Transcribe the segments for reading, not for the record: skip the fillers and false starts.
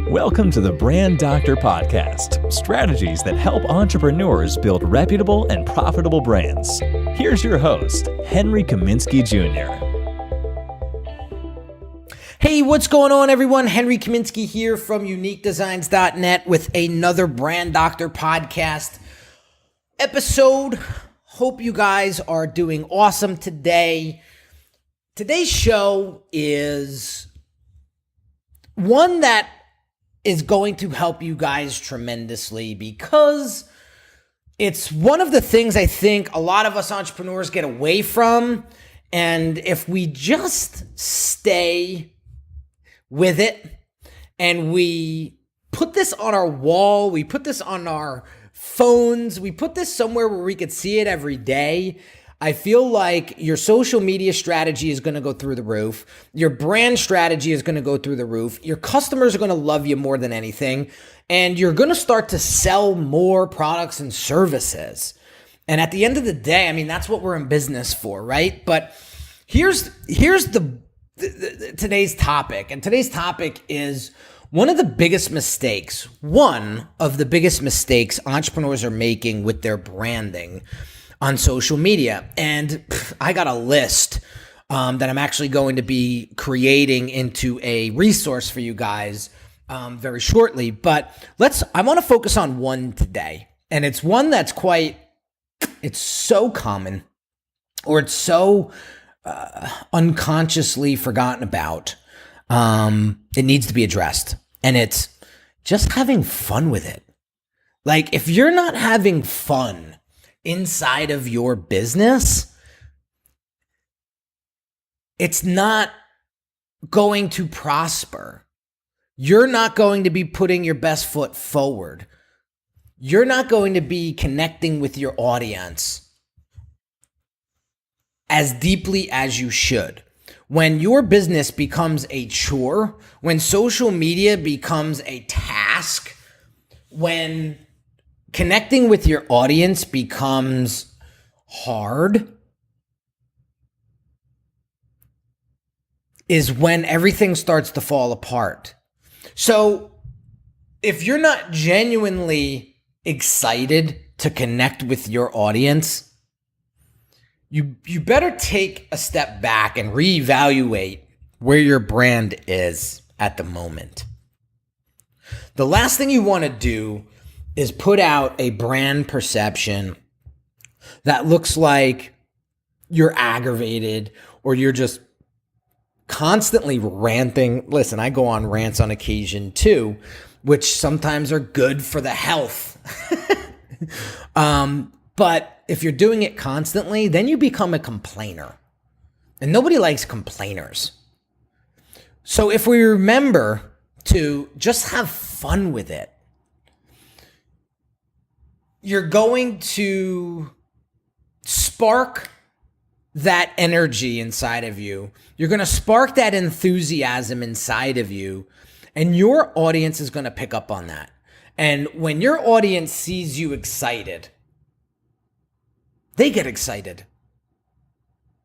Welcome to the Brand Doctor Podcast, strategies that help entrepreneurs build reputable and profitable brands. Here's your host, Henry Kaminski Jr. Hey, what's going on, everyone? Henry Kaminski here from Unique Designz.net with another Brand Doctor Podcast episode. Hope you guys are doing awesome today. Today's show is one that is going to help you guys tremendously because it's one of the things I think a lot of us entrepreneurs get away from. And if we just stay with it and we put this on our wall, we put this on our phones, we put this somewhere where we could see it every day, I feel like your social media strategy is going to go through the roof. Your brand strategy is going to go through the roof. Your customers are going to love you more than anything. And you're going to start to sell more products and services. And at the end of the day, I mean, that's what we're in business for, right? But here's today's topic. And today's topic is one of the biggest mistakes entrepreneurs are making with their branding on social media. And I got a list that I'm actually going to be creating into a resource for you guys very shortly. But I want to focus on one today. And it's one that's it's so common, or it's so unconsciously forgotten about. It needs to be addressed. And it's just having fun with it. Like, if you're not having fun inside of your business, it's not going to prosper. You're not going to be putting your best foot forward. You're not going to be connecting with your audience as deeply as you should. When your business becomes a chore, when social media becomes a task, when connecting with your audience becomes hard, is when everything starts to fall apart. So if you're not genuinely excited to connect with your audience, you better take a step back and reevaluate where your brand is at the moment. The last thing you want to do is put out a brand perception that looks like you're aggravated or you're just constantly ranting. Listen, I go on rants on occasion too, which sometimes are good for the health. But if you're doing it constantly, then you become a complainer. And nobody likes complainers. So if we remember to just have fun with it, you're going to spark that energy inside of you. You're going to spark that enthusiasm inside of you, and your audience is going to pick up on that. And when your audience sees you excited, they get excited,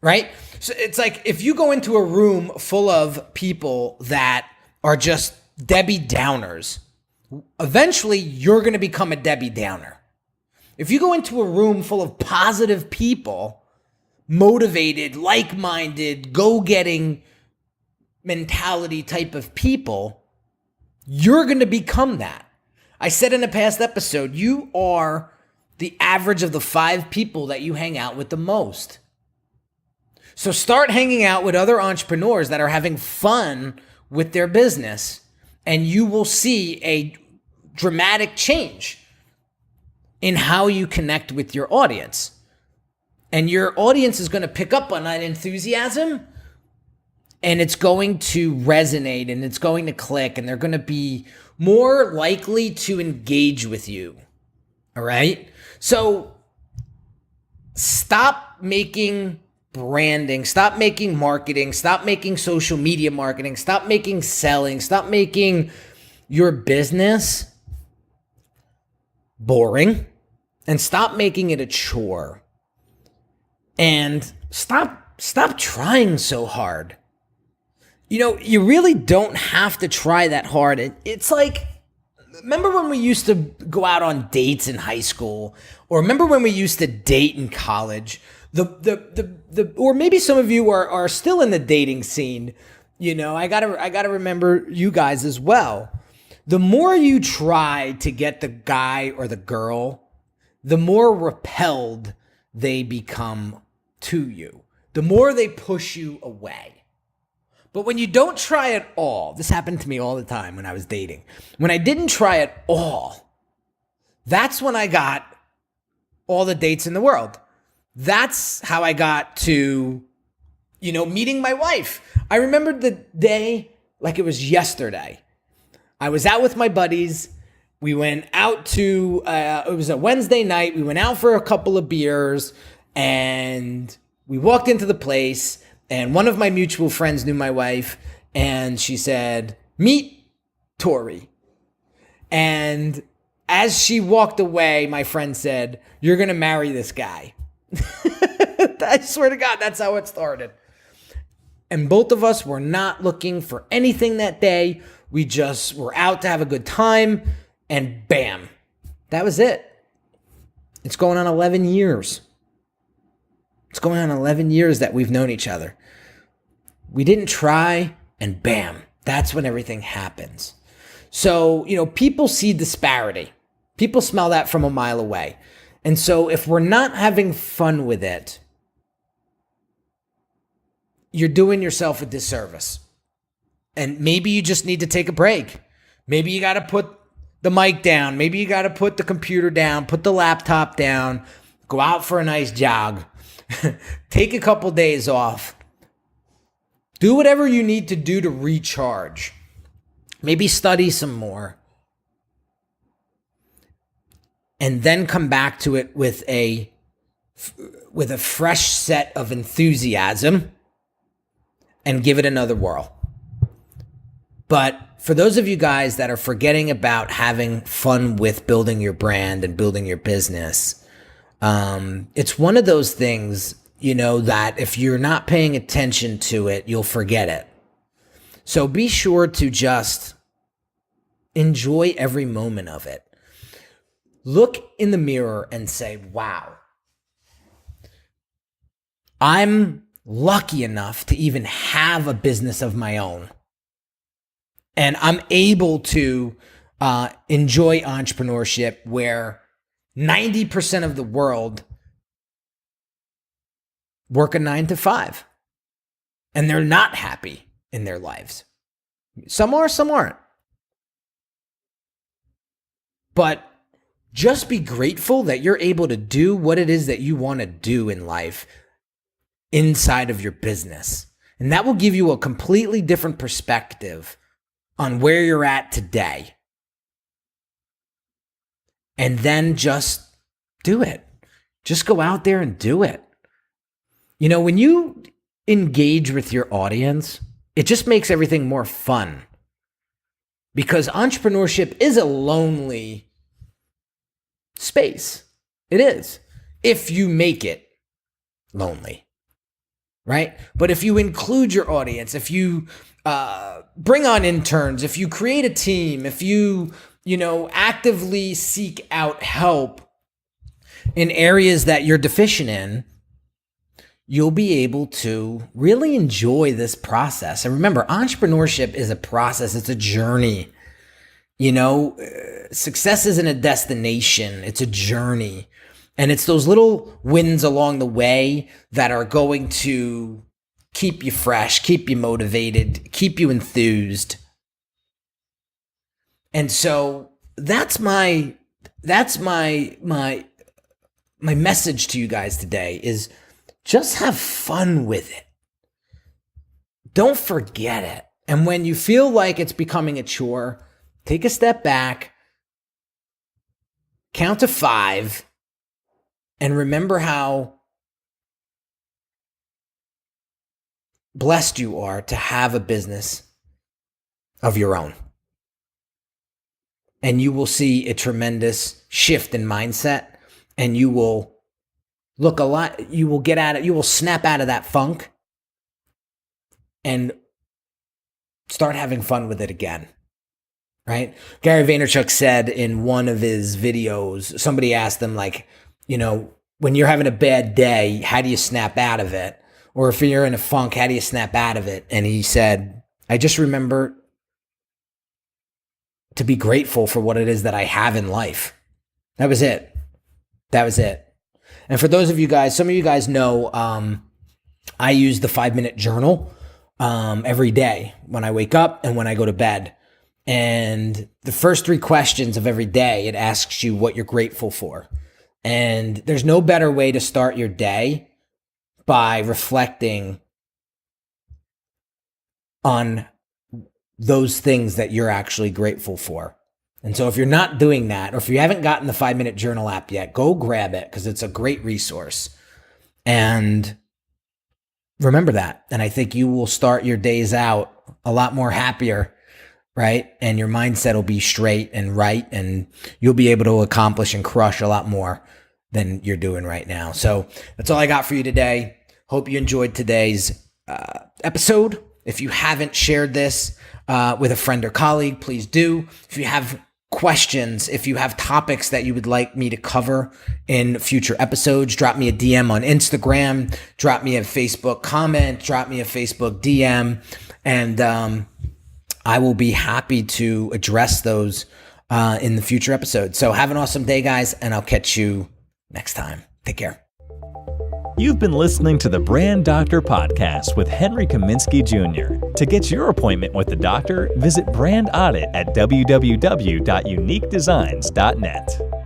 right? So it's like if you go into a room full of people that are just Debbie Downers, eventually you're going to become a Debbie Downer. If you go into a room full of positive people, motivated, like-minded, go-getting mentality type of people, you're going to become that. I said in a past episode, you are the average of the 5 people that you hang out with the most. So start hanging out with other entrepreneurs that are having fun with their business, and you will see a dramatic change in how you connect with your audience. And your audience is going to pick up on that enthusiasm, and it's going to resonate, and it's going to click, and they're going to be more likely to engage with you. All right? So stop making branding, stop making marketing, stop making social media marketing, stop making selling, stop making your business boring, and stop making it a chore. And stop trying so hard. You really don't have to try that hard. It's like, remember when we used to go out on dates in high school, or remember when we used to date in college? Or maybe some of you are still in the dating scene. I gotta remember you guys as well. The more you try to get the guy or the girl, the more repelled they become to you. The more they push you away. But when you don't try at all, this happened to me all the time when I was dating. When I didn't try at all, that's when I got all the dates in the world. That's how I got to, meeting my wife. I remember the day like it was yesterday. I was out with my buddies. We went out to, it was a Wednesday night. We went out for a couple of beers and we walked into the place. And one of my mutual friends knew my wife, and she said, "Meet Tori." And as she walked away, my friend said, "You're going to marry this guy." I swear to God, that's how it started. And both of us were not looking for anything that day. We just were out to have a good time, and bam, that was it. It's going on 11 years. It's going on 11 years that we've known each other. We didn't try, and bam, that's when everything happens. So, people see disparity. People smell that from a mile away. And so if we're not having fun with it, you're doing yourself a disservice. And maybe you just need to take a break. Maybe you got to put the mic down. Maybe you got to put the computer down, put the laptop down, go out for a nice jog, take a couple days off. Do whatever you need to do to recharge. Maybe study some more. And then come back to it with a fresh set of enthusiasm and give it another whirl. But for those of you guys that are forgetting about having fun with building your brand and building your business, it's one of those things that if you're not paying attention to it, you'll forget it. So be sure to just enjoy every moment of it. Look in the mirror and say, wow, I'm lucky enough to even have a business of my own. And I'm able to enjoy entrepreneurship where 90% of the world work a 9 to 5, and they're not happy in their lives. Some are, some aren't. But just be grateful that you're able to do what it is that you want to do in life inside of your business. And that will give you a completely different perspective on where you're at today. And then just do it. Just go out there and do it. When you engage with your audience, it just makes everything more fun. Because entrepreneurship is a lonely space. It is. If you make it lonely, right? But if you include your audience, if you bring on interns, if you create a team, if you, actively seek out help in areas that you're deficient in, you'll be able to really enjoy this process. And remember, entrepreneurship is a process. It's a journey. Success isn't a destination. It's a journey. And it's those little wins along the way that are going to keep you fresh, keep you motivated, keep you enthused. And so that's my message to you guys today is just have fun with it. Don't forget it. And when you feel like it's becoming a chore, take a step back, count to 5, and remember how blessed you are to have a business of your own. And you will see a tremendous shift in mindset, and you will look a lot, you will get at it, you will snap out of that funk and start having fun with it again, right? Gary Vaynerchuk said in one of his videos, somebody asked him, like, you know, when you're having a bad day, how do you snap out of it? Or if you're in a funk, how do you snap out of it? And he said, I just remember to be grateful for what it is that I have in life. That was it. That was it. And for those of you guys, some of you guys know, I use the 5-minute journal every day when I wake up and when I go to bed. And the first 3 questions of every day, it asks you what you're grateful for. And there's no better way to start your day by reflecting on those things that you're actually grateful for. And so if you're not doing that, or if you haven't gotten the 5-minute journal app yet, go grab it because it's a great resource. And remember that. And I think you will start your days out a lot more happier, right? And your mindset will be straight and right, and you'll be able to accomplish and crush a lot more than you're doing right now. So that's all I got for you today. Hope you enjoyed today's episode. If you haven't shared this with a friend or colleague, please do. If you have questions, if you have topics that you would like me to cover in future episodes, drop me a DM on Instagram, drop me a Facebook comment, drop me a Facebook DM, and I will be happy to address those in the future episodes. So have an awesome day, guys, and I'll catch you next time. Take care. You've been listening to the Brand Doctor Podcast with Henry Kaminski Jr. To get your appointment with the doctor, visit Brand Audit at www.uniquedesignz.net.